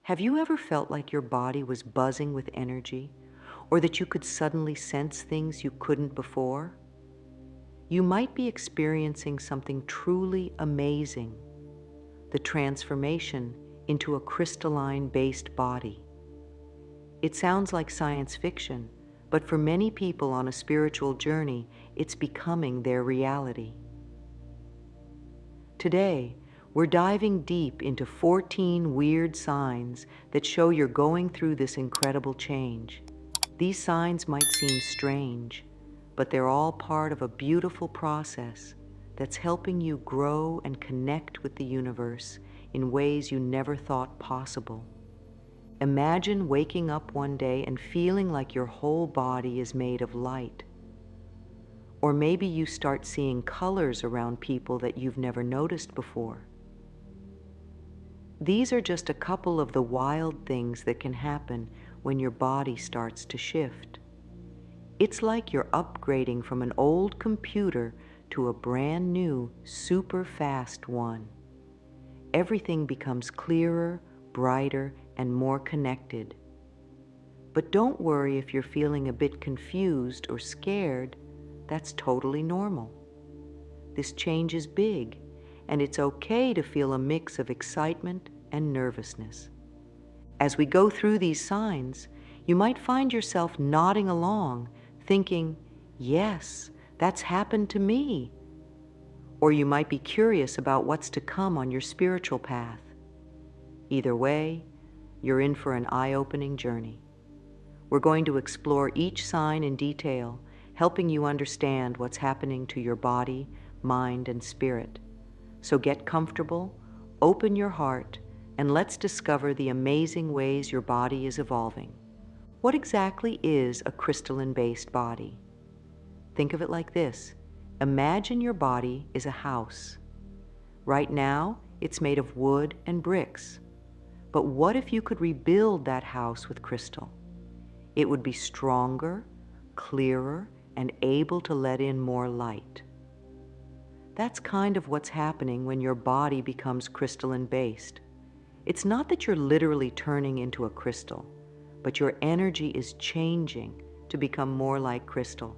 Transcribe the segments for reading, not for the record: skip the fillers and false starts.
Have you ever felt like your body was buzzing with energy, or that you could suddenly sense things you couldn't before? You might be experiencing something truly amazing, the transformation into a crystalline-based body. It sounds like science fiction, but for many people on a spiritual journey, it's becoming their reality. Today, we're diving deep into 14 weird signs that show you're going through this incredible change. These signs might seem strange, but they're all part of a beautiful process that's helping you grow and connect with the universe in ways you never thought possible. Imagine waking up one day and feeling like your whole body is made of light. Or maybe you start seeing colors around people that you've never noticed before. These are just a couple of the wild things that can happen when your body starts to shift. It's like you're upgrading from an old computer to a brand new, super fast one. Everything becomes clearer, brighter, and more connected. But don't worry if you're feeling a bit confused or scared. That's totally normal. This change is big, and it's okay to feel a mix of excitement and nervousness. As we go through these signs, you might find yourself nodding along, thinking, yes, that's happened to me. Or you might be curious about what's to come on your spiritual path. Either way, you're in for an eye-opening journey. We're going to explore each sign in detail, helping you understand what's happening to your body, mind, and spirit. So get comfortable, open your heart, and let's discover the amazing ways your body is evolving. What exactly is a crystalline-based body? Think of it like this. Imagine your body is a house. Right now, it's made of wood and bricks. But what if you could rebuild that house with crystal? It would be stronger, clearer, and able to let in more light. That's kind of what's happening when your body becomes crystalline-based. It's not that you're literally turning into a crystal, but your energy is changing to become more like crystal,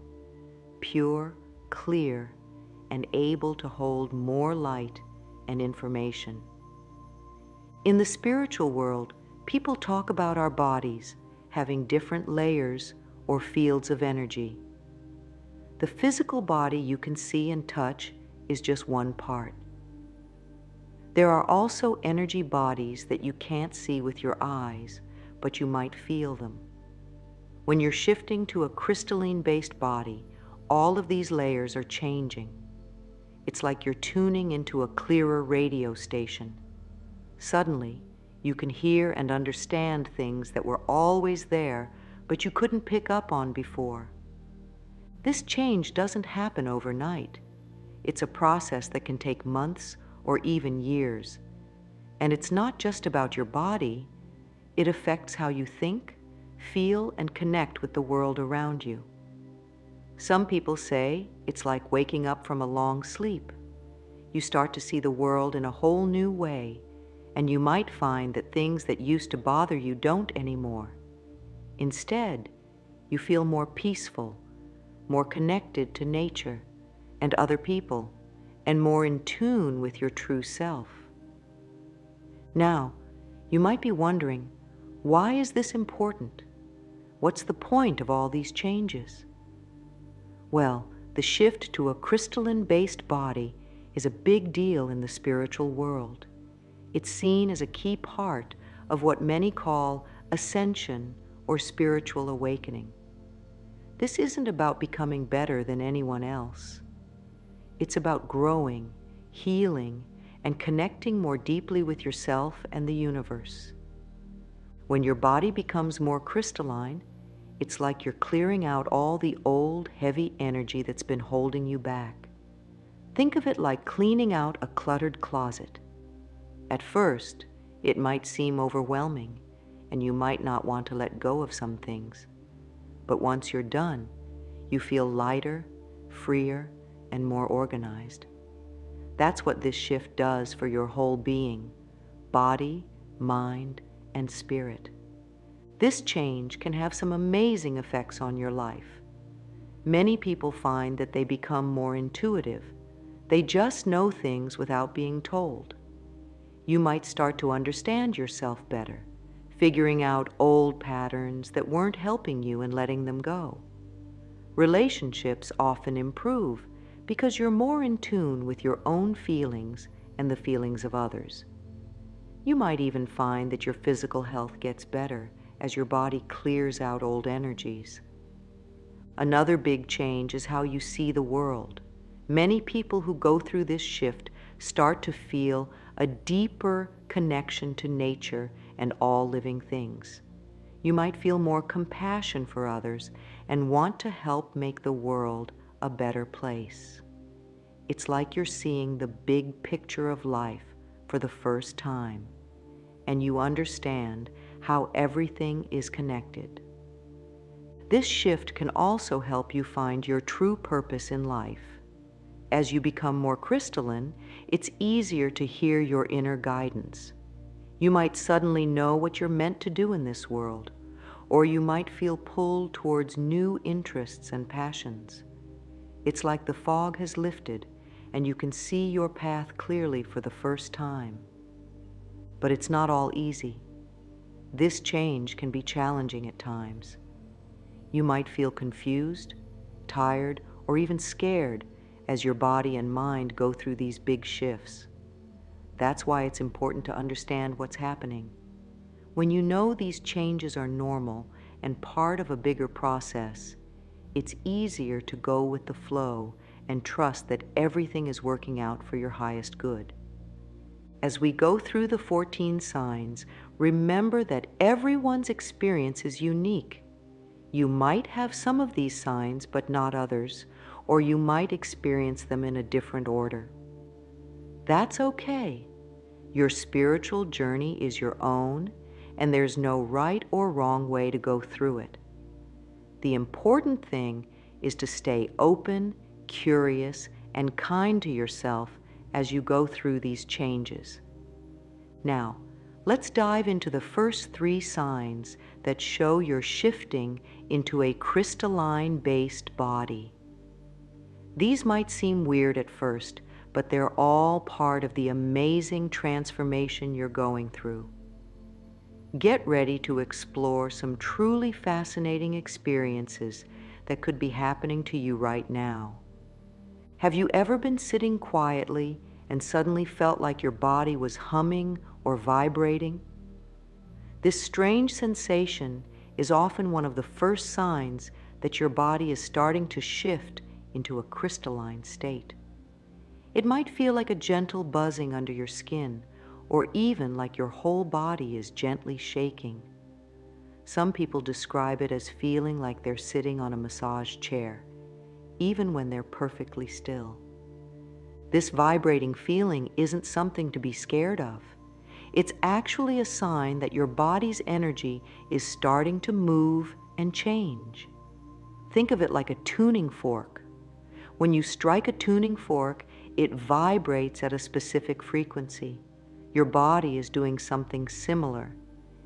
pure, clear, and able to hold more light and information. In the spiritual world, people talk about our bodies having different layers or fields of energy. The physical body you can see and touch is just one part. There are also energy bodies that you can't see with your eyes, but you might feel them. When you're shifting to a crystalline-based body, all of these layers are changing. It's like you're tuning into a clearer radio station. Suddenly, you can hear and understand things that were always there, but you couldn't pick up on before. This change doesn't happen overnight. It's a process that can take months or even years. And it's not just about your body, it affects how you think, feel, and connect with the world around you. Some people say it's like waking up from a long sleep. You start to see the world in a whole new way, and you might find that things that used to bother you don't anymore. Instead, you feel more peaceful, more connected to nature and other people, and more in tune with your true self. Now, you might be wondering, why is this important? What's the point of all these changes? Well, the shift to a crystalline-based body is a big deal in the spiritual world. It's seen as a key part of what many call ascension or spiritual awakening. This isn't about becoming better than anyone else. It's about growing, healing, and connecting more deeply with yourself and the universe. When your body becomes more crystalline, it's like you're clearing out all the old, heavy energy that's been holding you back. Think of it like cleaning out a cluttered closet. At first, it might seem overwhelming, and you might not want to let go of some things. But once you're done, you feel lighter, freer, and more organized. That's what this shift does for your whole being, body, mind, and spirit. This change can have some amazing effects on your life. Many people find that they become more intuitive. They just know things without being told. You might start to understand yourself better, figuring out old patterns that weren't helping you and letting them go. Relationships often improve because you're more in tune with your own feelings and the feelings of others. You might even find that your physical health gets better as your body clears out old energies. Another big change is how you see the world. Many people who go through this shift start to feel a deeper connection to nature and all living things. You might feel more compassion for others and want to help make the world a better place. It's like you're seeing the big picture of life for the first time, and you understand how everything is connected. This shift can also help you find your true purpose in life. As you become more crystalline, it's easier to hear your inner guidance. You might suddenly know what you're meant to do in this world, or you might feel pulled towards new interests and passions. It's like the fog has lifted and you can see your path clearly for the first time. But it's not all easy. This change can be challenging at times. You might feel confused, tired, or even scared as your body and mind go through these big shifts. That's why it's important to understand what's happening. When you know these changes are normal and part of a bigger process, it's easier to go with the flow and trust that everything is working out for your highest good. As we go through the 14 signs, remember that everyone's experience is unique. You might have some of these signs, but not others, or you might experience them in a different order. That's okay. Your spiritual journey is your own, and there's no right or wrong way to go through it. The important thing is to stay open, curious, and kind to yourself as you go through these changes. Now, let's dive into the first 3 signs that show you're shifting into a crystalline-based body. These might seem weird at first, but they're all part of the amazing transformation you're going through. Get ready to explore some truly fascinating experiences that could be happening to you right now. Have you ever been sitting quietly and suddenly felt like your body was humming or vibrating? This strange sensation is often one of the first signs that your body is starting to shift into a crystalline state. It might feel like a gentle buzzing under your skin, or even like your whole body is gently shaking. Some people describe it as feeling like they're sitting on a massage chair, even when they're perfectly still. This vibrating feeling isn't something to be scared of. It's actually a sign that your body's energy is starting to move and change. Think of it like a tuning fork. When you strike a tuning fork, it vibrates at a specific frequency. Your body is doing something similar.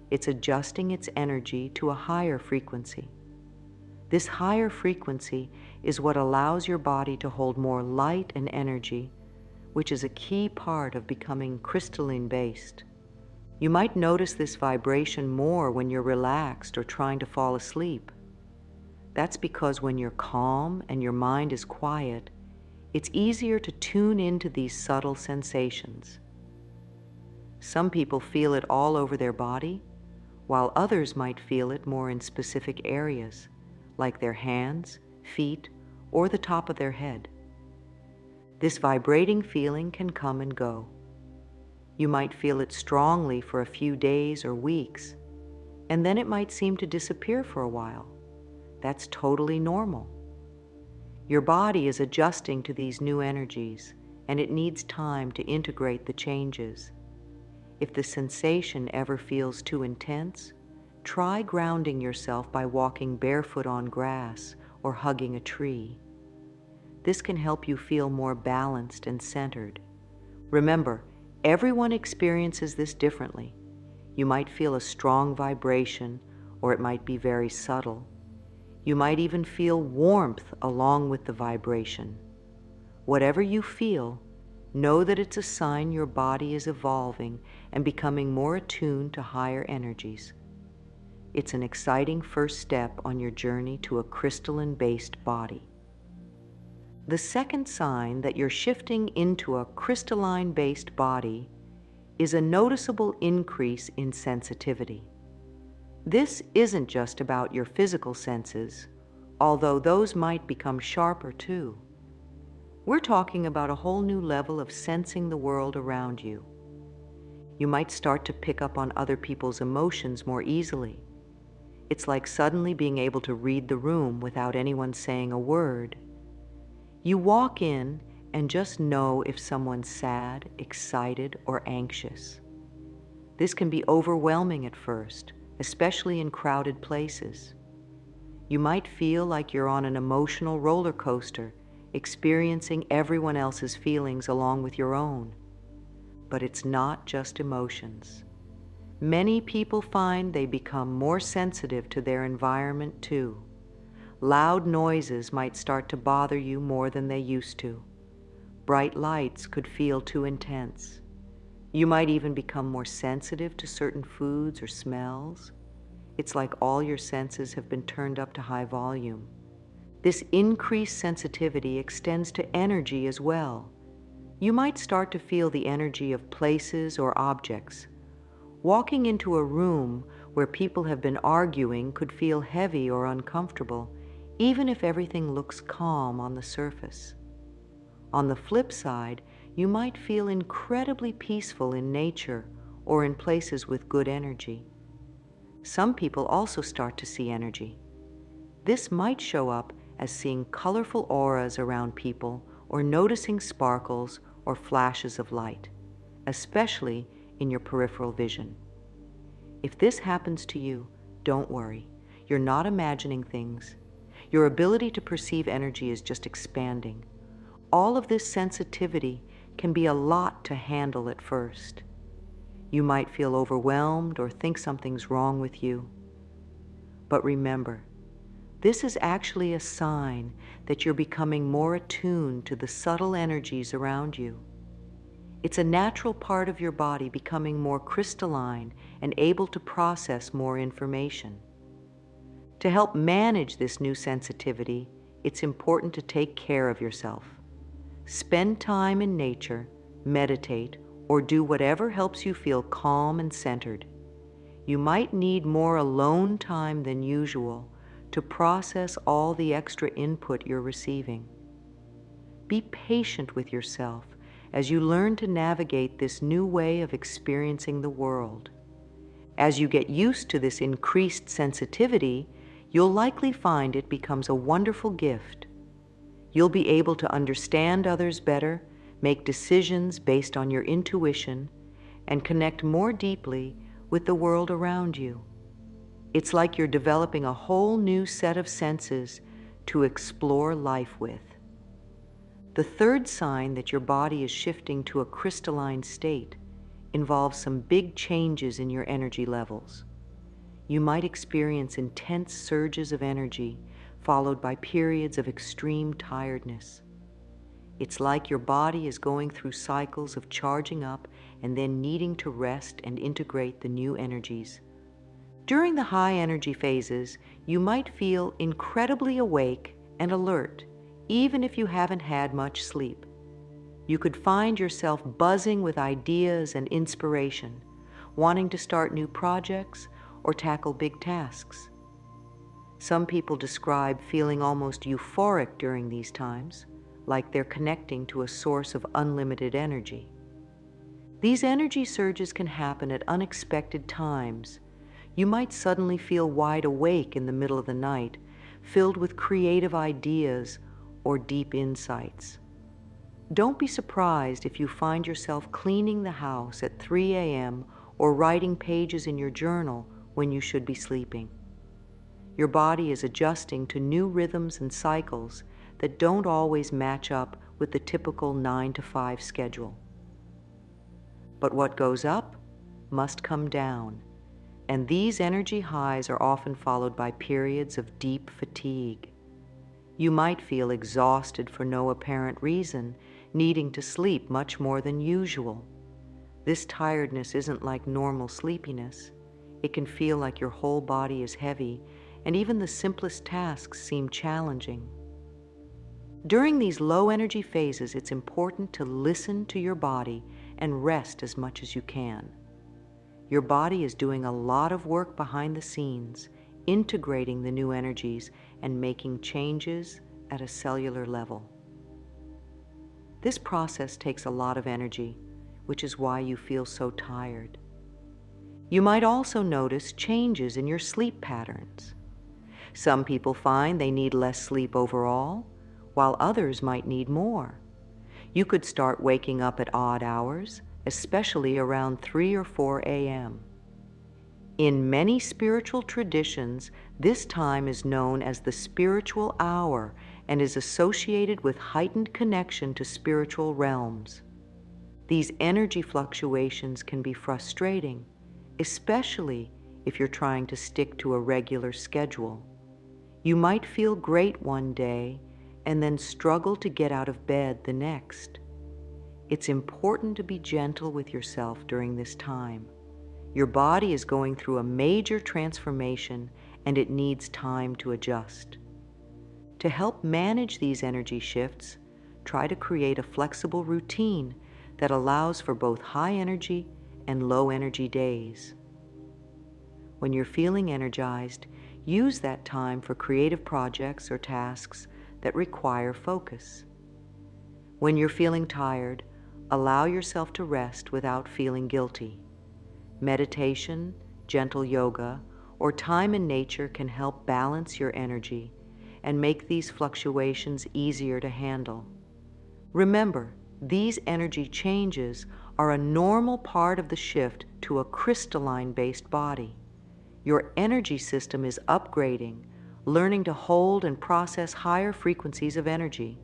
It's adjusting its energy to a higher frequency. This higher frequency is what allows your body to hold more light and energy, which is a key part of becoming crystalline-based. You might notice this vibration more when you're relaxed or trying to fall asleep. That's because when you're calm and your mind is quiet, it's easier to tune into these subtle sensations. Some people feel it all over their body, while others might feel it more in specific areas, like their hands, feet, or the top of their head. This vibrating feeling can come and go. You might feel it strongly for a few days or weeks, and then it might seem to disappear for a while. That's totally normal. Your body is adjusting to these new energies, and it needs time to integrate the changes. If the sensation ever feels too intense, try grounding yourself by walking barefoot on grass or hugging a tree. This can help you feel more balanced and centered. Remember, everyone experiences this differently. You might feel a strong vibration, or it might be very subtle. You might even feel warmth along with the vibration. Whatever you feel, know that it's a sign your body is evolving and becoming more attuned to higher energies. It's an exciting first step on your journey to a crystalline-based body. The second sign that you're shifting into a crystalline-based body is a noticeable increase in sensitivity. This isn't just about your physical senses, although those might become sharper too. We're talking about a whole new level of sensing the world around you. You might start to pick up on other people's emotions more easily. It's like suddenly being able to read the room without anyone saying a word. You walk in and just know if someone's sad, excited, or anxious. This can be overwhelming at first, especially in crowded places. You might feel like you're on an emotional roller coaster, experiencing everyone else's feelings along with your own. But it's not just emotions. Many people find they become more sensitive to their environment too. Loud noises might start to bother you more than they used to. Bright lights could feel too intense. You might even become more sensitive to certain foods or smells. It's like all your senses have been turned up to high volume. This increased sensitivity extends to energy as well. You might start to feel the energy of places or objects. Walking into a room where people have been arguing could feel heavy or uncomfortable, even if everything looks calm on the surface. On the flip side, you might feel incredibly peaceful in nature or in places with good energy. Some people also start to see energy. This might show up as seeing colorful auras around people or noticing sparkles or flashes of light, especially in your peripheral vision. If this happens to you, don't worry. You're not imagining things. Your ability to perceive energy is just expanding. All of this sensitivity can be a lot to handle at first. You might feel overwhelmed or think something's wrong with you. But remember, this is actually a sign that you're becoming more attuned to the subtle energies around you. It's a natural part of your body becoming more crystalline and able to process more information. To help manage this new sensitivity, it's important to take care of yourself. Spend time in nature, meditate, or do whatever helps you feel calm and centered. You might need more alone time than usual to process all the extra input you're receiving. Be patient with yourself as you learn to navigate this new way of experiencing the world. As you get used to this increased sensitivity, you'll likely find it becomes a wonderful gift. You'll be able to understand others better, make decisions based on your intuition, and connect more deeply with the world around you. It's like you're developing a whole new set of senses to explore life with. The third sign that your body is shifting to a crystalline state involves some big changes in your energy levels. You might experience intense surges of energy followed by periods of extreme tiredness. It's like your body is going through cycles of charging up and then needing to rest and integrate the new energies. During the high energy phases, you might feel incredibly awake and alert, even if you haven't had much sleep. You could find yourself buzzing with ideas and inspiration, wanting to start new projects or tackle big tasks. Some people describe feeling almost euphoric during these times, like they're connecting to a source of unlimited energy. These energy surges can happen at unexpected times. You might suddenly feel wide awake in the middle of the night, filled with creative ideas or deep insights. Don't be surprised if you find yourself cleaning the house at 3 a.m. or writing pages in your journal when you should be sleeping. Your body is adjusting to new rhythms and cycles that don't always match up with the typical 9 to 5 schedule. But what goes up must come down, and these energy highs are often followed by periods of deep fatigue. You might feel exhausted for no apparent reason, needing to sleep much more than usual. This tiredness isn't like normal sleepiness. It can feel like your whole body is heavy, and even the simplest tasks seem challenging. During these low energy phases, it's important to listen to your body and rest as much as you can. Your body is doing a lot of work behind the scenes, integrating the new energies and making changes at a cellular level. This process takes a lot of energy, which is why you feel so tired. You might also notice changes in your sleep patterns. Some people find they need less sleep overall, while others might need more. You could start waking up at odd hours, especially around 3 or 4 a.m. In many spiritual traditions, this time is known as the spiritual hour and is associated with heightened connection to spiritual realms. These energy fluctuations can be frustrating, especially if you're trying to stick to a regular schedule. You might feel great one day and then struggle to get out of bed the next. It's important to be gentle with yourself during this time. Your body is going through a major transformation and it needs time to adjust. To help manage these energy shifts, try to create a flexible routine that allows for both high energy and low energy days. When you're feeling energized, use that time for creative projects or tasks that require focus. When you're feeling tired, allow yourself to rest without feeling guilty. Meditation, gentle yoga, or time in nature can help balance your energy and make these fluctuations easier to handle. Remember, these energy changes are a normal part of the shift to a crystalline-based body. Your energy system is upgrading, learning to hold and process higher frequencies of energy.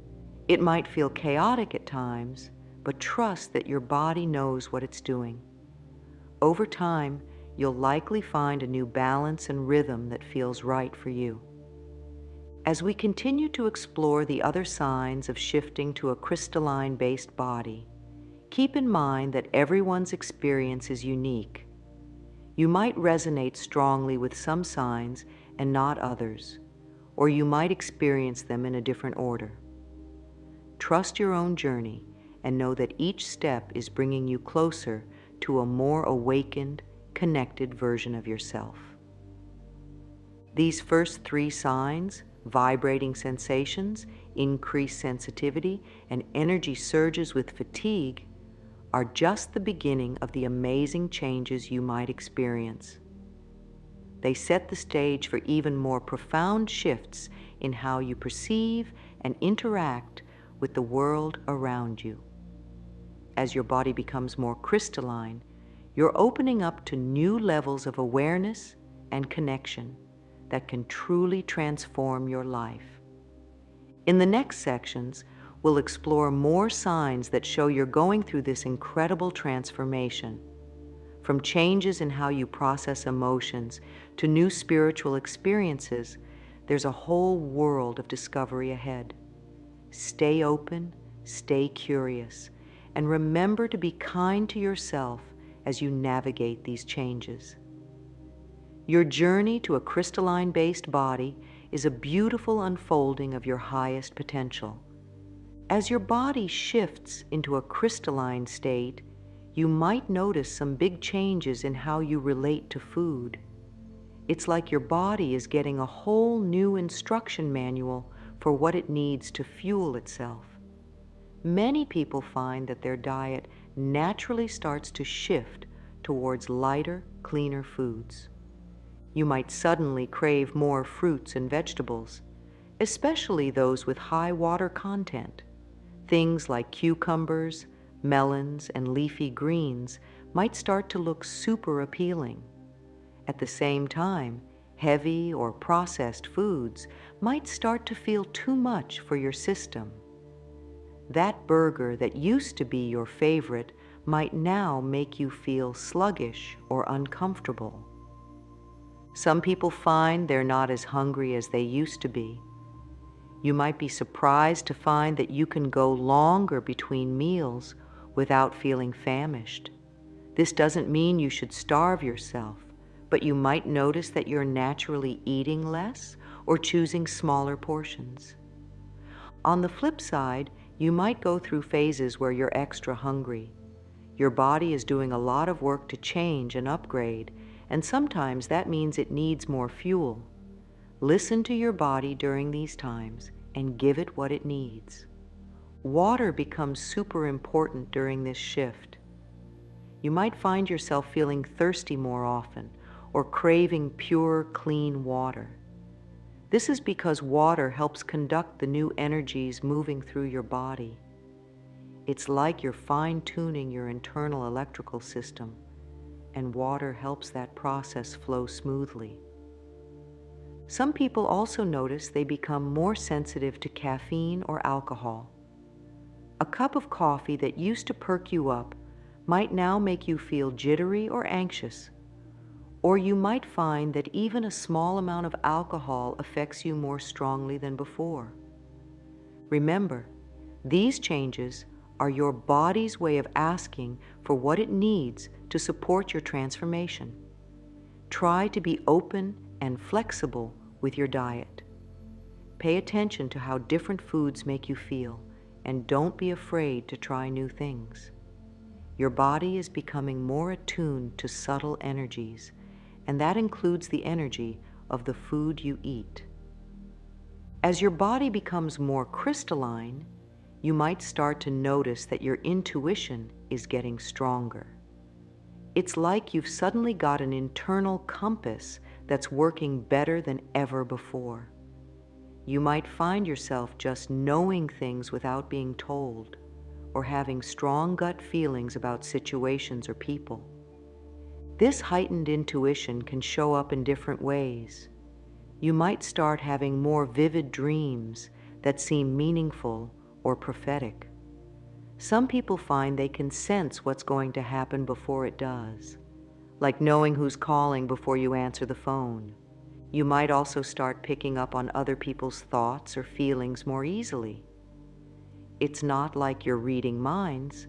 It might feel chaotic at times, but trust that your body knows what it's doing. Over time, you'll likely find a new balance and rhythm that feels right for you. As we continue to explore the other signs of shifting to a crystalline-based body, keep in mind that everyone's experience is unique. You might resonate strongly with some signs and not others, or you might experience them in a different order. Trust your own journey and know that each step is bringing you closer to a more awakened, connected version of yourself. These first 3 signs, vibrating sensations, increased sensitivity, and energy surges with fatigue, are just the beginning of the amazing changes you might experience. They set the stage for even more profound shifts in how you perceive and interact with the world around you. As your body becomes more crystalline, you're opening up to new levels of awareness and connection that can truly transform your life. In the next sections, we'll explore more signs that show you're going through this incredible transformation. From changes in how you process emotions to new spiritual experiences, there's a whole world of discovery ahead. Stay open, stay curious, and remember to be kind to yourself as you navigate these changes. Your journey to a crystalline-based body is a beautiful unfolding of your highest potential. As your body shifts into a crystalline state, you might notice some big changes in how you relate to food. It's like your body is getting a whole new instruction manual for what it needs to fuel itself. Many people find that their diet naturally starts to shift towards lighter, cleaner foods. You might suddenly crave more fruits and vegetables, especially those with high water content. Things like cucumbers, melons, and leafy greens might start to look super appealing. At the same time, heavy or processed foods might start to feel too much for your system. That burger that used to be your favorite might now make you feel sluggish or uncomfortable. Some people find they're not as hungry as they used to be. You might be surprised to find that you can go longer between meals without feeling famished. This doesn't mean you should starve yourself, but you might notice that you're naturally eating less or choosing smaller portions. On the flip side, you might go through phases where you're extra hungry. Your body is doing a lot of work to change and upgrade, and sometimes that means it needs more fuel. Listen to your body during these times and give it what it needs. Water becomes super important during this shift. You might find yourself feeling thirsty more often or craving pure, clean water. This is because water helps conduct the new energies moving through your body. It's like you're fine-tuning your internal electrical system, and water helps that process flow smoothly. Some people also notice they become more sensitive to caffeine or alcohol. A cup of coffee that used to perk you up might now make you feel jittery or anxious, or you might find that even a small amount of alcohol affects you more strongly than before. Remember, these changes are your body's way of asking for what it needs to support your transformation. Try to be open and flexible with your diet. Pay attention to how different foods make you feel, and don't be afraid to try new things. Your body is becoming more attuned to subtle energies, and that includes the energy of the food you eat. As your body becomes more crystalline, you might start to notice that your intuition is getting stronger. It's like you've suddenly got an internal compass that's working better than ever before. You might find yourself just knowing things without being told, or having strong gut feelings about situations or people. This heightened intuition can show up in different ways. You might start having more vivid dreams that seem meaningful or prophetic. Some people find they can sense what's going to happen before it does, like knowing who's calling before you answer the phone. You might also start picking up on other people's thoughts or feelings more easily. It's not like you're reading minds,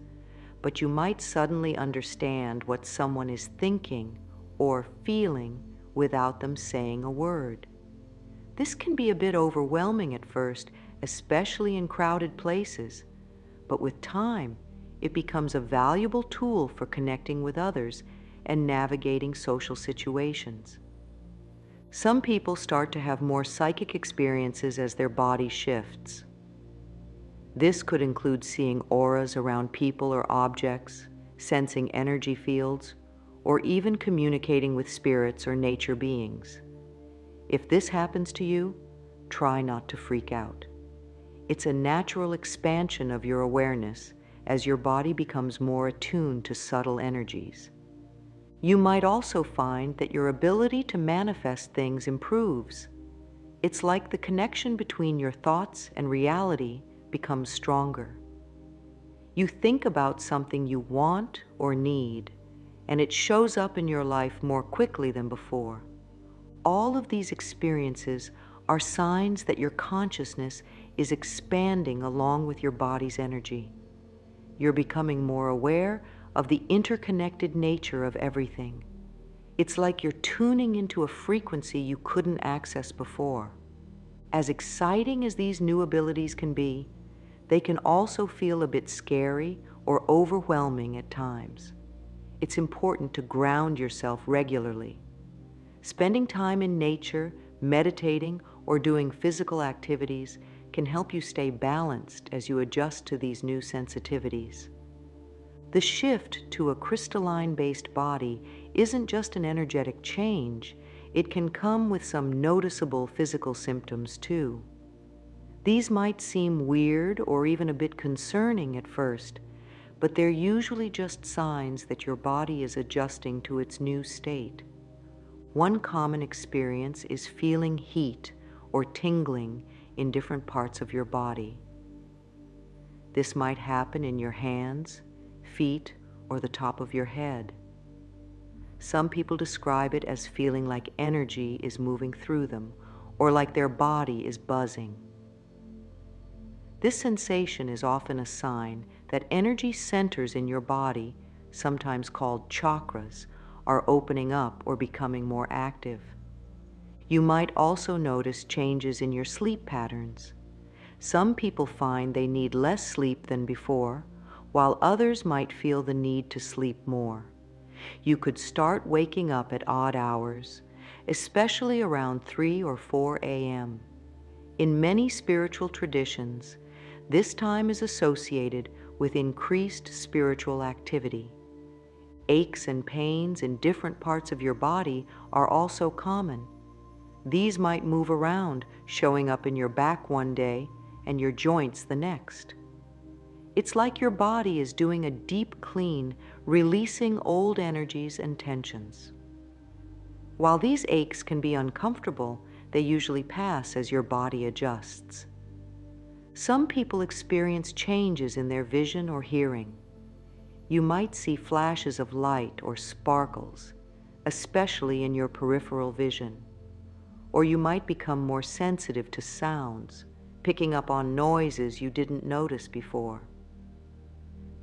but you might suddenly understand what someone is thinking or feeling without them saying a word. This can be a bit overwhelming at first, especially in crowded places, but with time, it becomes a valuable tool for connecting with others and navigating social situations. Some people start to have more psychic experiences as their body shifts. This could include seeing auras around people or objects, sensing energy fields, or even communicating with spirits or nature beings. If this happens to you, try not to freak out. It's a natural expansion of your awareness as your body becomes more attuned to subtle energies. You might also find that your ability to manifest things improves. It's like the connection between your thoughts and reality becomes stronger. You think about something you want or need, and it shows up in your life more quickly than before. All of these experiences are signs that your consciousness is expanding along with your body's energy. You're becoming more aware of the interconnected nature of everything. It's like you're tuning into a frequency you couldn't access before. As exciting as these new abilities can be, they can also feel a bit scary or overwhelming at times. It's important to ground yourself regularly. Spending time in nature, meditating, or doing physical activities can help you stay balanced as you adjust to these new sensitivities. The shift to a crystalline-based body isn't just an energetic change, it can come with some noticeable physical symptoms too. These might seem weird or even a bit concerning at first, but they're usually just signs that your body is adjusting to its new state. One common experience is feeling heat or tingling in different parts of your body. This might happen in your hands, feet, or the top of your head. Some people describe it as feeling like energy is moving through them, or like their body is buzzing. This sensation is often a sign that energy centers in your body, sometimes called chakras, are opening up or becoming more active. You might also notice changes in your sleep patterns. Some people find they need less sleep than before, while others might feel the need to sleep more. You could start waking up at odd hours, especially around 3 or 4 a.m. In many spiritual traditions, this time is associated with increased spiritual activity. Aches and pains in different parts of your body are also common. These might move around, showing up in your back one day and your joints the next. It's like your body is doing a deep clean, releasing old energies and tensions. While these aches can be uncomfortable, they usually pass as your body adjusts. Some people experience changes in their vision or hearing. You might see flashes of light or sparkles, especially in your peripheral vision. Or you might become more sensitive to sounds, picking up on noises you didn't notice before.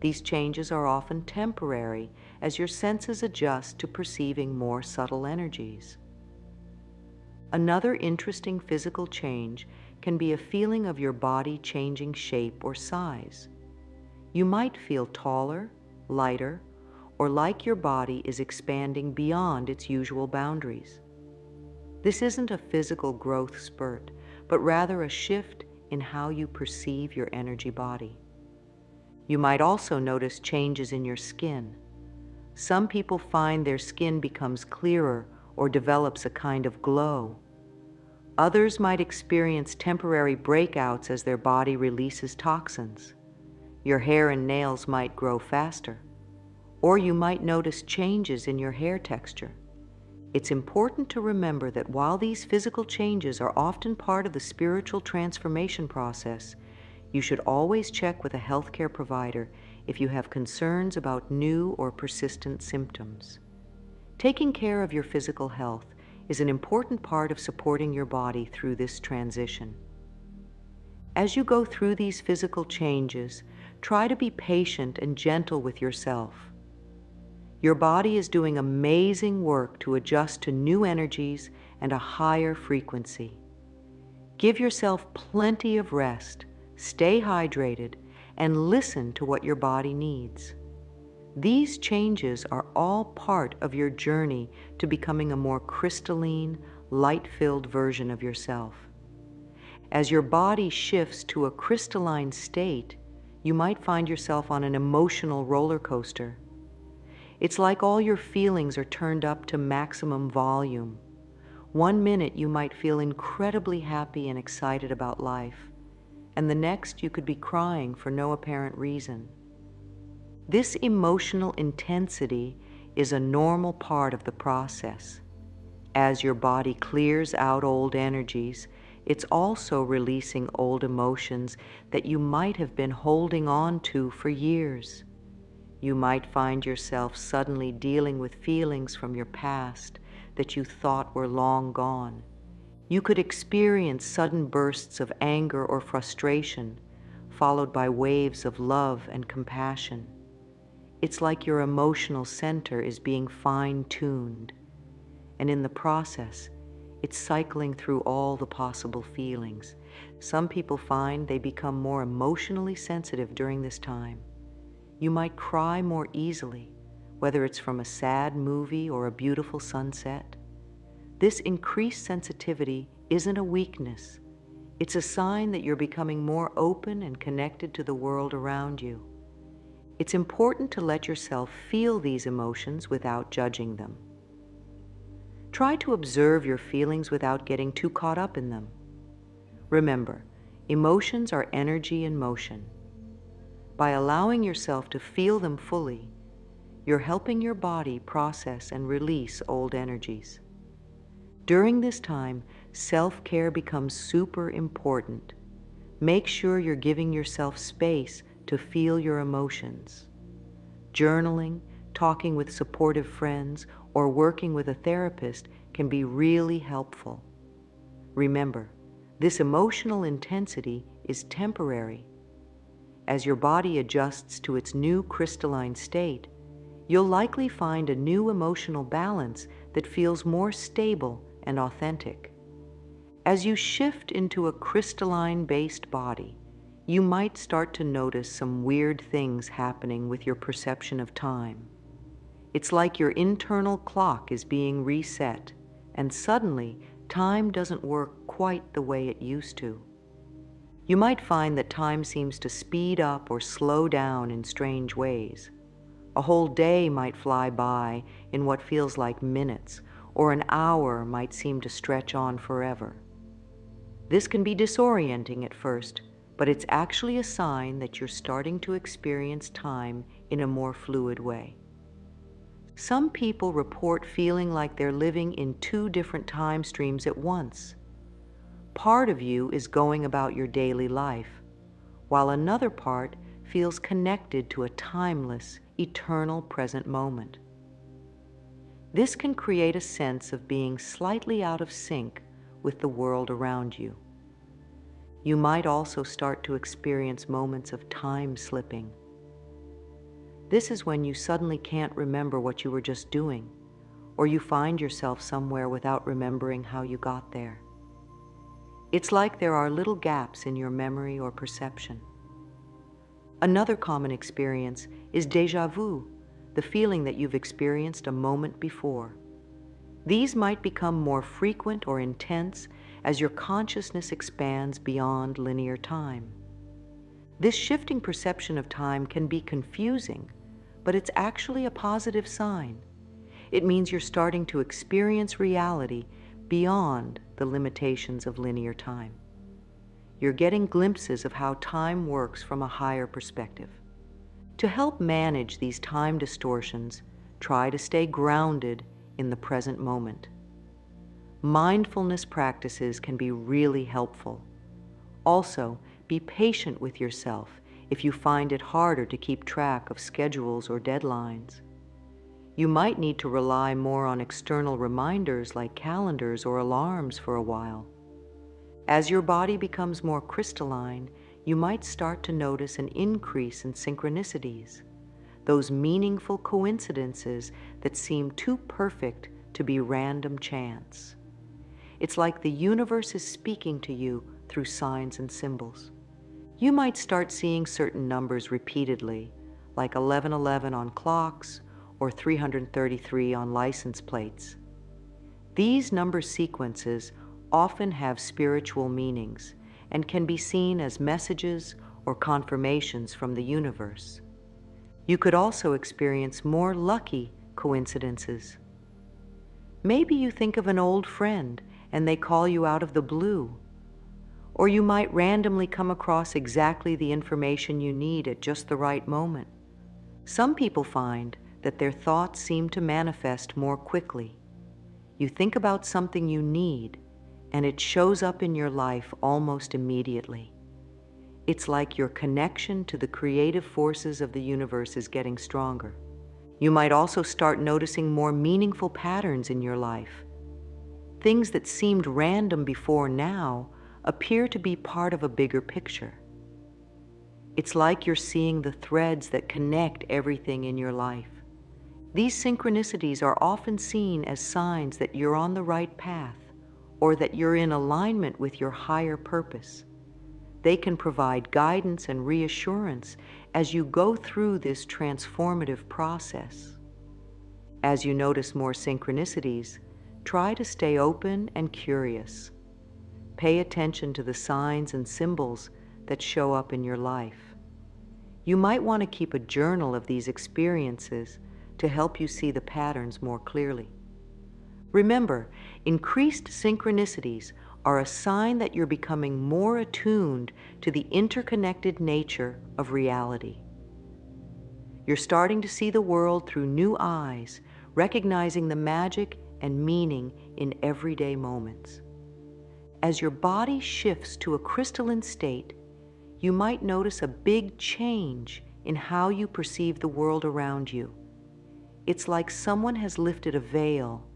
These changes are often temporary as your senses adjust to perceiving more subtle energies. Another interesting physical change can be a feeling of your body changing shape or size. You might feel taller, lighter, or like your body is expanding beyond its usual boundaries. This isn't a physical growth spurt, but rather a shift in how you perceive your energy body. You might also notice changes in your skin. Some people find their skin becomes clearer or develops a kind of glow. Others might experience temporary breakouts as their body releases toxins. Your hair and nails might grow faster, or you might notice changes in your hair texture. It's important to remember that while these physical changes are often part of the spiritual transformation process, you should always check with a healthcare provider if you have concerns about new or persistent symptoms. Taking care of your physical health is an important part of supporting your body through this transition. As you go through these physical changes, try to be patient and gentle with yourself. Your body is doing amazing work to adjust to new energies and a higher frequency. Give yourself plenty of rest, stay hydrated, and listen to what your body needs. These changes are all part of your journey to becoming a more crystalline, light-filled version of yourself. As your body shifts to a crystalline state, you might find yourself on an emotional roller coaster. It's like all your feelings are turned up to maximum volume. One minute you might feel incredibly happy and excited about life, and the next you could be crying for no apparent reason. This emotional intensity is a normal part of the process. As your body clears out old energies, it's also releasing old emotions that you might have been holding on to for years. You might find yourself suddenly dealing with feelings from your past that you thought were long gone. You could experience sudden bursts of anger or frustration, followed by waves of love and compassion. It's like your emotional center is being fine-tuned, and in the process, it's cycling through all the possible feelings. Some people find they become more emotionally sensitive during this time. You might cry more easily, whether it's from a sad movie or a beautiful sunset. This increased sensitivity isn't a weakness. It's a sign that you're becoming more open and connected to the world around you. It's important to let yourself feel these emotions without judging them. Try to observe your feelings without getting too caught up in them. Remember, emotions are energy in motion. By allowing yourself to feel them fully, you're helping your body process and release old energies. During this time, self-care becomes super important. Make sure you're giving yourself space to feel your emotions. Journaling, talking with supportive friends, or working with a therapist can be really helpful. Remember, this emotional intensity is temporary. As your body adjusts to its new crystalline state, you'll likely find a new emotional balance that feels more stable and authentic. As you shift into a crystalline-based body, you might start to notice some weird things happening with your perception of time. It's like your internal clock is being reset, and suddenly time doesn't work quite the way it used to. You might find that time seems to speed up or slow down in strange ways. A whole day might fly by in what feels like minutes, or an hour might seem to stretch on forever. This can be disorienting at first, but it's actually a sign that you're starting to experience time in a more fluid way. Some people report feeling like they're living in two different time streams at once. Part of you is going about your daily life, while another part feels connected to a timeless, eternal present moment. This can create a sense of being slightly out of sync with the world around you. You might also start to experience moments of time slipping. This is when you suddenly can't remember what you were just doing, or you find yourself somewhere without remembering how you got there. It's like there are little gaps in your memory or perception. Another common experience is déjà vu, the feeling that you've experienced a moment before. These might become more frequent or intense as your consciousness expands beyond linear time. This shifting perception of time can be confusing, but it's actually a positive sign. It means you're starting to experience reality beyond the limitations of linear time. You're getting glimpses of how time works from a higher perspective. To help manage these time distortions, try to stay grounded in the present moment. Mindfulness practices can be really helpful. Also, be patient with yourself if you find it harder to keep track of schedules or deadlines. You might need to rely more on external reminders like calendars or alarms for a while. As your body becomes more crystalline, you might start to notice an increase in synchronicities, those meaningful coincidences that seem too perfect to be random chance. It's like the universe is speaking to you through signs and symbols. You might start seeing certain numbers repeatedly, like 1111 on clocks or 333 on license plates. These number sequences often have spiritual meanings and can be seen as messages or confirmations from the universe. You could also experience more lucky coincidences. Maybe you think of an old friend and they call you out of the blue. Or you might randomly come across exactly the information you need at just the right moment. Some people find that their thoughts seem to manifest more quickly. You think about something you need, and it shows up in your life almost immediately. It's like your connection to the creative forces of the universe is getting stronger. You might also start noticing more meaningful patterns in your life. Things that seemed random before now appear to be part of a bigger picture. It's like you're seeing the threads that connect everything in your life. These synchronicities are often seen as signs that you're on the right path or that you're in alignment with your higher purpose. They can provide guidance and reassurance as you go through this transformative process. As you notice more synchronicities, try to stay open and curious. Pay attention to the signs and symbols that show up in your life. You might want to keep a journal of these experiences to help you see the patterns more clearly. Remember, increased synchronicities are a sign that you're becoming more attuned to the interconnected nature of reality. You're starting to see the world through new eyes, recognizing the magic and meaning in everyday moments. As your body shifts to a crystalline state, you might notice a big change in how you perceive the world around you. It's like someone has lifted a veil,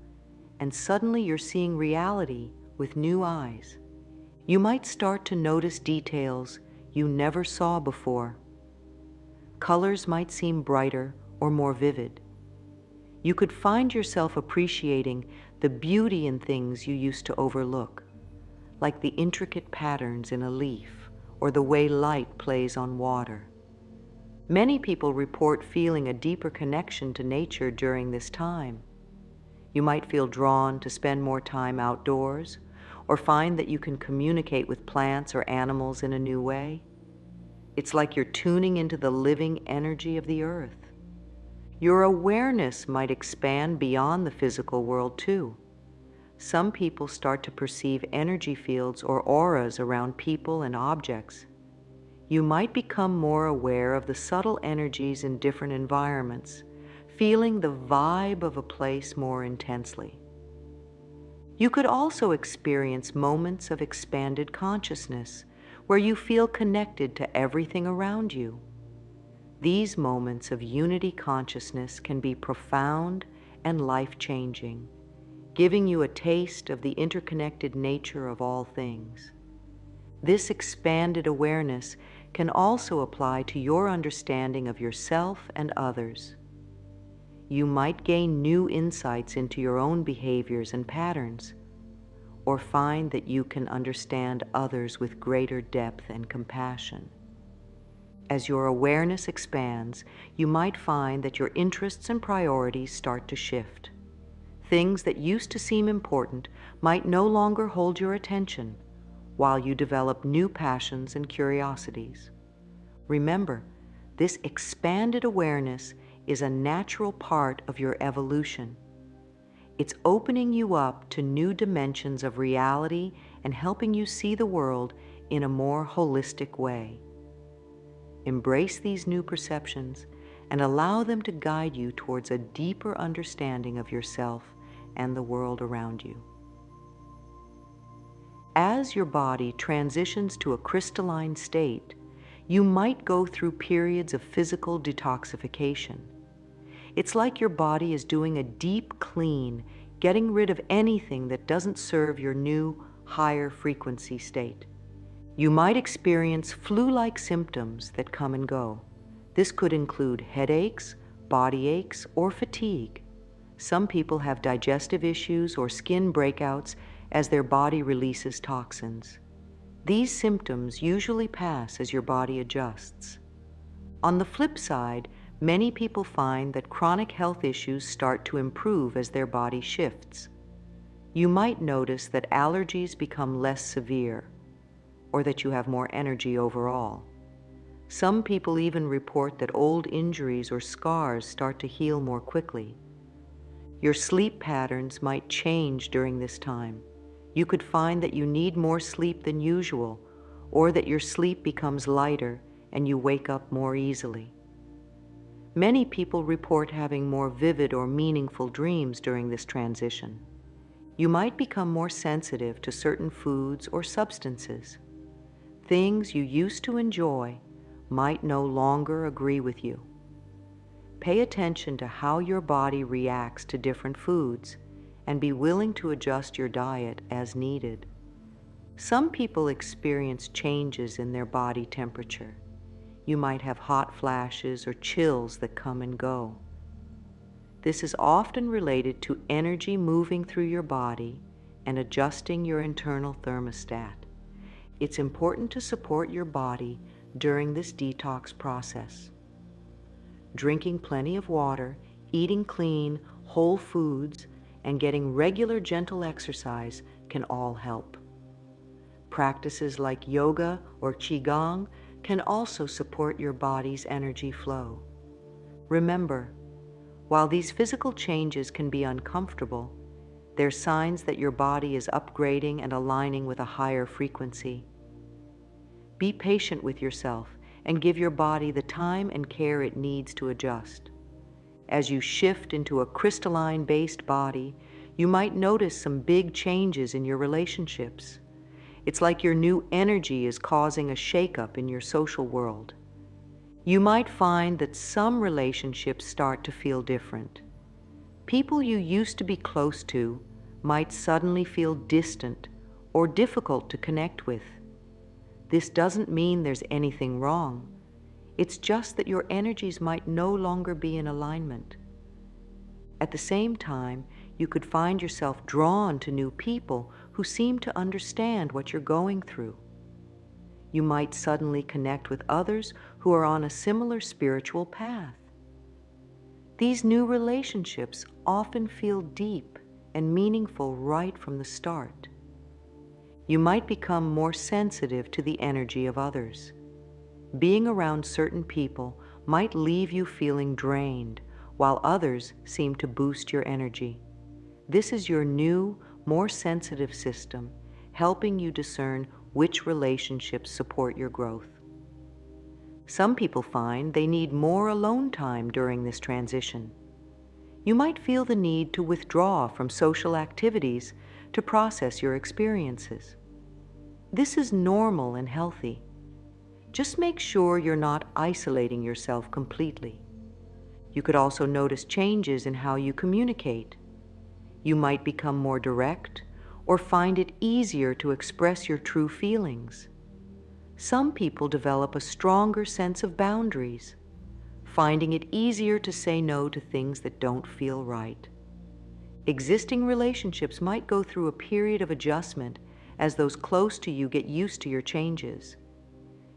and suddenly you're seeing reality with new eyes. You might start to notice details you never saw before. Colors might seem brighter or more vivid. You could find yourself appreciating the beauty in things you used to overlook, like the intricate patterns in a leaf or the way light plays on water. Many people report feeling a deeper connection to nature during this time. You might feel drawn to spend more time outdoors, or find that you can communicate with plants or animals in a new way. It's like you're tuning into the living energy of the earth. Your awareness might expand beyond the physical world too. Some people start to perceive energy fields or auras around people and objects. You might become more aware of the subtle energies in different environments, feeling the vibe of a place more intensely. You could also experience moments of expanded consciousness, where you feel connected to everything around you. These moments of unity consciousness can be profound and life-changing, giving you a taste of the interconnected nature of all things. This expanded awareness can also apply to your understanding of yourself and others. You might gain new insights into your own behaviors and patterns, or find that you can understand others with greater depth and compassion. As your awareness expands, you might find that your interests and priorities start to shift. Things that used to seem important might no longer hold your attention, while you develop new passions and curiosities. Remember, this expanded awareness is a natural part of your evolution. It's opening you up to new dimensions of reality and helping you see the world in a more holistic way. Embrace these new perceptions and allow them to guide you towards a deeper understanding of yourself and the world around you. As your body transitions to a crystalline state, you might go through periods of physical detoxification. It's like your body is doing a deep clean, getting rid of anything that doesn't serve your new, higher frequency state. You might experience flu-like symptoms that come and go. This could include headaches, body aches, or fatigue. Some people have digestive issues or skin breakouts as their body releases toxins. These symptoms usually pass as your body adjusts. On the flip side, many people find that chronic health issues start to improve as their body shifts. You might notice that allergies become less severe, or that you have more energy overall. Some people even report that old injuries or scars start to heal more quickly. Your sleep patterns might change during this time. You could find that you need more sleep than usual, or that your sleep becomes lighter and you wake up more easily. Many people report having more vivid or meaningful dreams during this transition. You might become more sensitive to certain foods or substances. Things you used to enjoy might no longer agree with you. Pay attention to how your body reacts to different foods and be willing to adjust your diet as needed. Some people experience changes in their body temperature. You might have hot flashes or chills that come and go. This is often related to energy moving through your body and adjusting your internal thermostat. It's important to support your body during this detox process. Drinking plenty of water, eating clean, whole foods, and getting regular gentle exercise can all help. Practices like yoga or qigong can also support your body's energy flow. Remember, while these physical changes can be uncomfortable, they're signs that your body is upgrading and aligning with a higher frequency. Be patient with yourself and give your body the time and care it needs to adjust. As you shift into a crystalline-based body, you might notice some big changes in your relationships. It's like your new energy is causing a shakeup in your social world. You might find that some relationships start to feel different. People you used to be close to might suddenly feel distant or difficult to connect with. This doesn't mean there's anything wrong. It's just that your energies might no longer be in alignment. At the same time, you could find yourself drawn to new people who seem to understand what you're going through. You might suddenly connect with others who are on a similar spiritual path. These new relationships often feel deep and meaningful right from the start. You might become more sensitive to the energy of others. Being around certain people might leave you feeling drained, while others seem to boost your energy. This is your new, more sensitive system, helping you discern which relationships support your growth. Some people find they need more alone time during this transition. You might feel the need to withdraw from social activities to process your experiences. This is normal and healthy. Just make sure you're not isolating yourself completely. You could also notice changes in how you communicate. You might become more direct or find it easier to express your true feelings. Some people develop a stronger sense of boundaries, finding it easier to say no to things that don't feel right. Existing relationships might go through a period of adjustment as those close to you get used to your changes.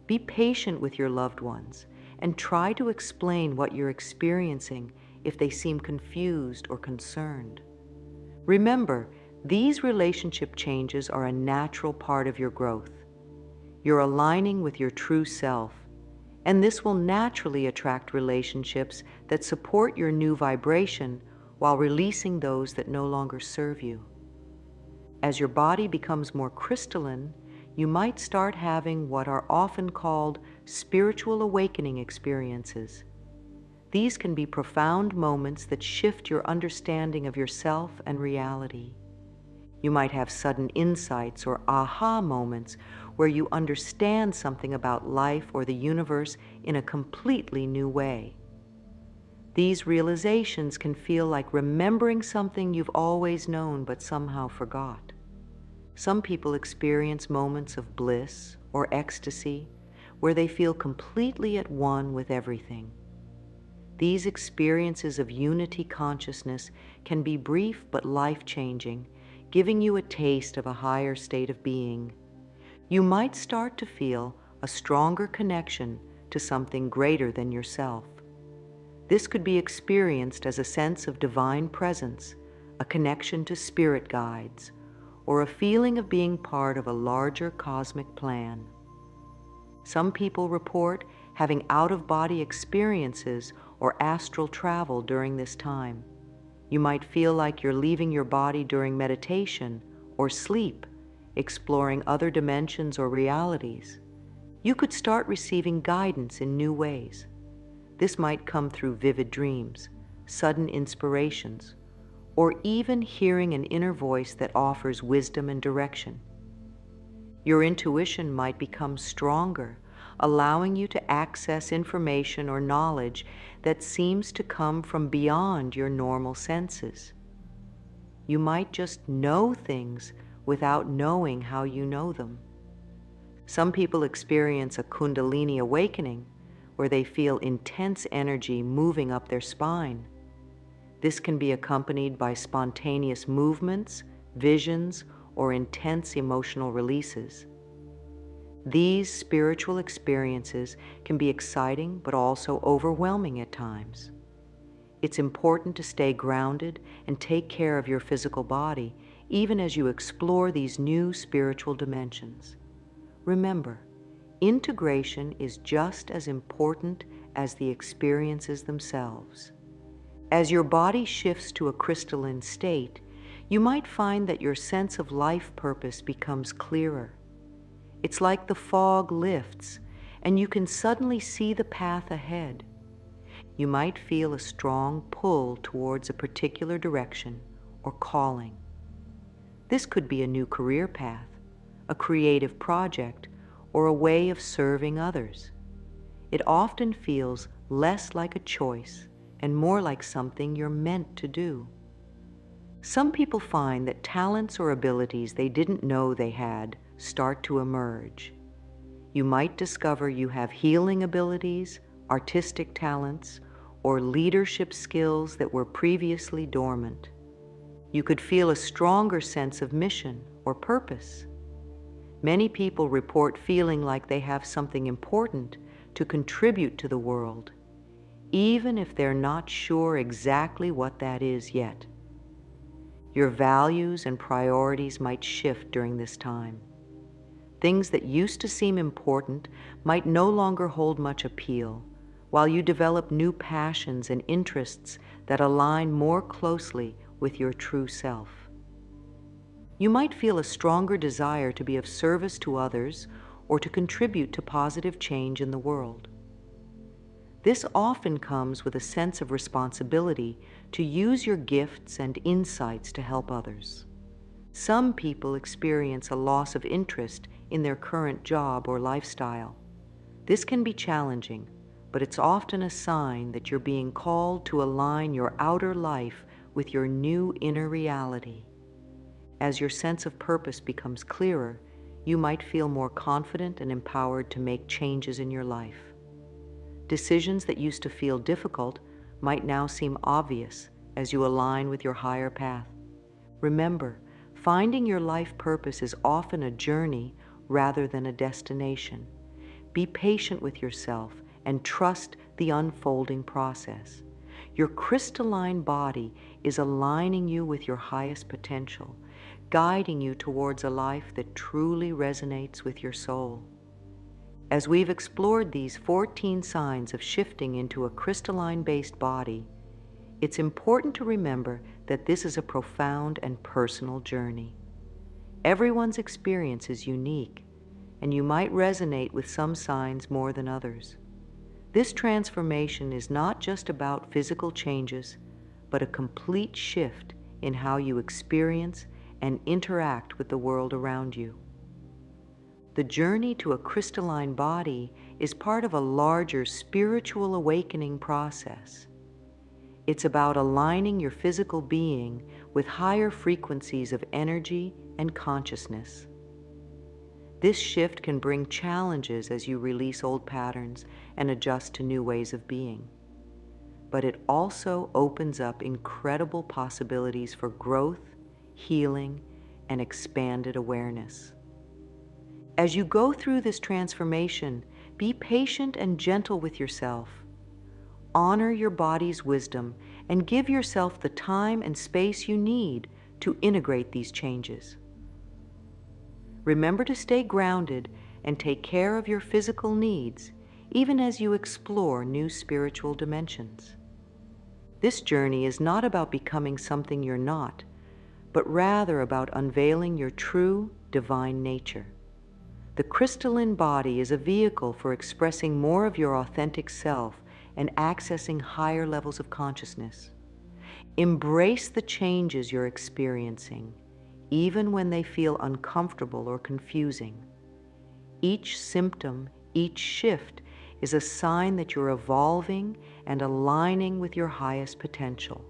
Be patient with your loved ones and try to explain what you're experiencing if they seem confused or concerned. Remember, these relationship changes are a natural part of your growth. You're aligning with your true self, and this will naturally attract relationships that support your new vibration while releasing those that no longer serve you. As your body becomes more crystalline, you might start having what are often called spiritual awakening experiences. These can be profound moments that shift your understanding of yourself and reality. You might have sudden insights or aha moments where you understand something about life or the universe in a completely new way. These realizations can feel like remembering something you've always known but somehow forgot. Some people experience moments of bliss or ecstasy where they feel completely at one with everything. These experiences of unity consciousness can be brief but life-changing, giving you a taste of a higher state of being. You might start to feel a stronger connection to something greater than yourself. This could be experienced as a sense of divine presence, a connection to spirit guides, or a feeling of being part of a larger cosmic plan. Some people report having out-of-body experiences or astral travel during this time. You might feel like you're leaving your body during meditation or sleep, exploring other dimensions or realities. You could start receiving guidance in new ways. This might come through vivid dreams, sudden inspirations, or even hearing an inner voice that offers wisdom and direction. Your intuition might become stronger, allowing you to access information or knowledge that seems to come from beyond your normal senses. You might just know things without knowing how you know them. Some people experience a Kundalini awakening, where they feel intense energy moving up their spine. This can be accompanied by spontaneous movements, visions, or intense emotional releases. These spiritual experiences can be exciting but also overwhelming at times. It's important to stay grounded and take care of your physical body even as you explore these new spiritual dimensions. Remember, integration is just as important as the experiences themselves. As your body shifts to a crystalline state, you might find that your sense of life purpose becomes clearer. It's like the fog lifts, and you can suddenly see the path ahead. You might feel a strong pull towards a particular direction or calling. This could be a new career path, a creative project, or a way of serving others. it often feels less like a choice and more like something you're meant to do. Some people find that talents or abilities they didn't know they had start to emerge. You might discover you have healing abilities, artistic talents, or leadership skills that were previously dormant. You could feel a stronger sense of mission or purpose. Many people report feeling like they have something important to contribute to the world, even if they're not sure exactly what that is yet. Your values and priorities might shift during this time. Things that used to seem important might no longer hold much appeal, while you develop new passions and interests that align more closely with your true self. You might feel a stronger desire to be of service to others or to contribute to positive change in the world. This often comes with a sense of responsibility to use your gifts and insights to help others. Some people experience a loss of interest in their current job or lifestyle. This can be challenging, but it's often a sign that you're being called to align your outer life with your new inner reality. As your sense of purpose becomes clearer, you might feel more confident and empowered to make changes in your life. Decisions that used to feel difficult might now seem obvious as you align with your higher path. Remember, finding your life purpose is often a journey rather than a destination. Be patient with yourself and trust the unfolding process. Your crystalline body is aligning you with your highest potential, guiding you towards a life that truly resonates with your soul. As we've explored these 14 signs of shifting into a crystalline-based body, it's important to remember that this is a profound and personal journey. Everyone's experience is unique, and you might resonate with some signs more than others. This transformation is not just about physical changes, but a complete shift in how you experience and interact with the world around you. The journey to a crystalline body is part of a larger spiritual awakening process. It's about aligning your physical being with higher frequencies of energy and consciousness. This shift can bring challenges as you release old patterns and adjust to new ways of being. But it also opens up incredible possibilities for growth, healing, and expanded awareness. As you go through this transformation, be patient and gentle with yourself. Honor your body's wisdom and give yourself the time and space you need to integrate these changes. Remember to stay grounded and take care of your physical needs, even as you explore new spiritual dimensions. This journey is not about becoming something you're not, but rather about unveiling your true divine nature. The crystalline body is a vehicle for expressing more of your authentic self and accessing higher levels of consciousness. Embrace the changes you're experiencing, even when they feel uncomfortable or confusing. Each symptom, each shift is a sign that you're evolving and aligning with your highest potential.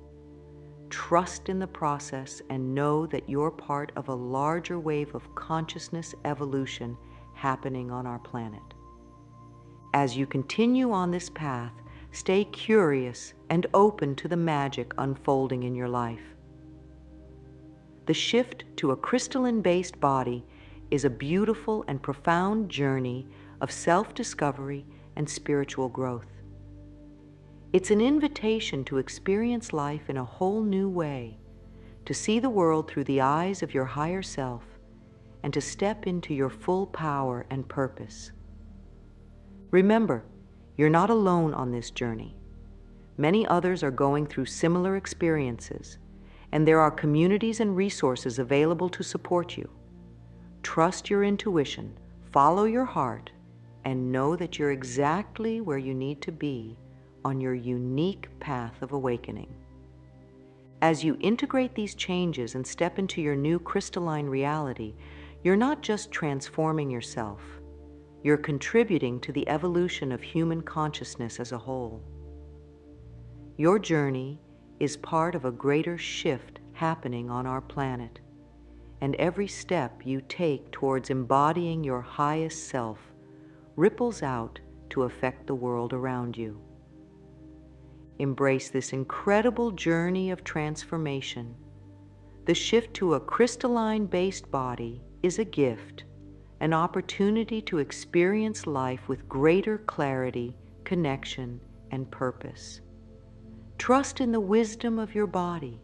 Trust in the process and know that you're part of a larger wave of consciousness evolution happening on our planet. As you continue on this path, stay curious and open to the magic unfolding in your life. The shift to a crystalline-based body is a beautiful and profound journey of self-discovery and spiritual growth. It's an invitation to experience life in a whole new way, to see the world through the eyes of your higher self, and to step into your full power and purpose. Remember, you're not alone on this journey. Many others are going through similar experiences, and there are communities and resources available to support you. Trust your intuition, follow your heart, and know that you're exactly where you need to be on your unique path of awakening. As you integrate these changes and step into your new crystalline reality, you're not just transforming yourself, You're contributing to the evolution of human consciousness as a whole. Your journey is part of a greater shift happening on our planet, and every step you take towards embodying your highest self ripples out to affect the world around you. Embrace this incredible journey of transformation. The shift to a crystalline-based body is a gift, an opportunity to experience life with greater clarity, connection, and purpose. Trust in the wisdom of your body,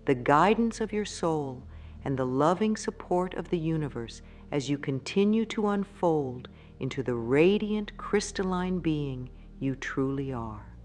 the guidance of your soul, and the loving support of the universe as you continue to unfold into the radiant crystalline being you truly are.